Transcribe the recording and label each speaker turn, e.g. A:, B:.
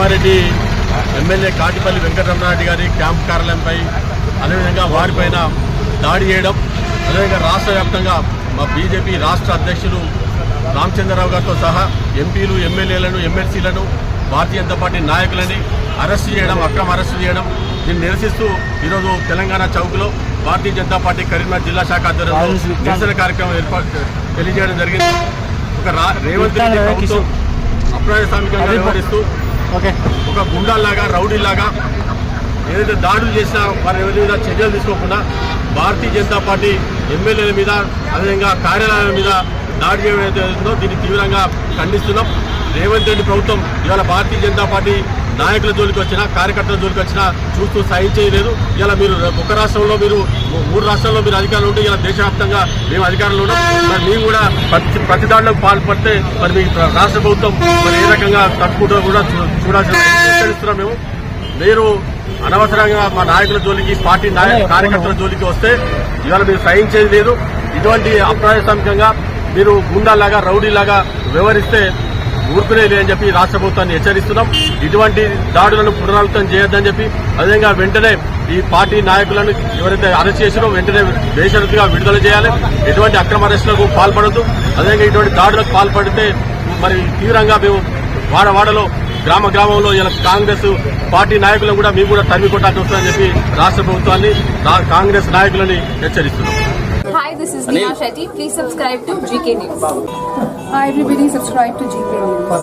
A: Kamareddy MLA Katipalli Venkataramana Reddy గారి camp కార్యాలయంపై అదేవిధంగా వారిపైన దాడి చేయడం, అదేవిధంగా రాష్ట్ర వ్యాప్తంగా మా బీజేపీ రాష్ట్ర అధ్యక్షులు రామచంద్రరావు గారితో సహా ఎంపీలు, ఎమ్మెల్యేలను, ఎమ్మెల్సీలను, భారతీయ జనతా పార్టీ నాయకులని అరెస్టు చేయడం, అక్రమ అరెస్టు చేయడం, దీన్ని నిరసిస్తూ ఈరోజు తెలంగాణ చౌక్లో భారతీయ జనతా పార్టీ కరీంనగర్ జిల్లా శాఖ ఆధ్వర్యంలో నిరసన కార్యక్రమం తెలియజేయడం జరిగింది. రేవంత్ రెడ్డి ప్రభుత్వం అప్రజాస్వామికంగా వ్యవహరిస్తూ ఒక గుండాల్లాగా, రౌడీలాగా ఏదైతే దాడులు చేసినా వారి ఎవరి మీద చర్యలు తీసుకోకుండా భారతీయ జనతా పార్టీ ఎమ్మెల్యేల మీద, అదేవిధంగా కార్యాలయాల మీద దాడి చేయడం ఏదైతుందో దీన్ని తీవ్రంగా ఖండిస్తున్నాం. రేవంత్ రెడ్డి ప్రభుత్వం ఇవాళ భారతీయ జనతా పార్టీ నాయకుల జోలికి వచ్చినా, కార్యకర్తల జోలికి వచ్చినా చూస్తూ సహించేయలేదు. ఇలా మీరు ఒక రాష్ట్రంలో, మీరు 3 రాష్ట్రాల్లో మీరు అధికారులు ఉంటే ఇలా దేశవ్యాప్తంగా మేము అధికారులు ఉన్నాం. మరి మేము కూడా ప్రతి దాడిలోకి పాల్పడితే మరి మీ రాష్ట్ర ప్రభుత్వం మరి ఏ రకంగా తట్టుకుంటూ కూడా చూడాల్సిన హెచ్చరిస్తున్నాం. మీరు అనవసరంగా మా నాయకుల జోలికి, పార్టీ కార్యకర్తల జోలికి వస్తే ఇవాళ మీరు సహించేది లేదు. ఇటువంటి అప్రజాస్వామికంగా మీరు గుండాలాగా, రౌడీలాగా వ్యవహరిస్తే ఊరుకునేది అని చెప్పి రాష్ట్ర ప్రభుత్వాన్ని హెచ్చరిస్తున్నాం. ఇటువంటి దాడులను పునరావృతం చేయొద్దని చెప్పి, అదేవిధంగా వెంటనే ఈ పార్టీ నాయకులను ఎవరైతే అరెస్ట్ చేసినో వెంటనే బేషరతుగా విడుదల చేయాలి. ఎటువంటి అక్రమ అరెస్టులకు పాల్పడద్దు. అదేవిధంగా ఇటువంటి దాడులకు పాల్పడితే మరి తీవ్రంగా మేము వాడవాడలో, గ్రామంలో ఇలా కాంగ్రెస్ పార్టీ నాయకులను కూడా మేము కూడా తరిమి కొట్టాల్సి వస్తుందని చెప్పి రాష్ట్ర ప్రభుత్వాన్ని, కాంగ్రెస్ నాయకులని హెచ్చరిస్తున్నాం.
B: Hi, this is Neha Shetty. Please subscribe to GK News.
C: Hi everybody, subscribe to GK News.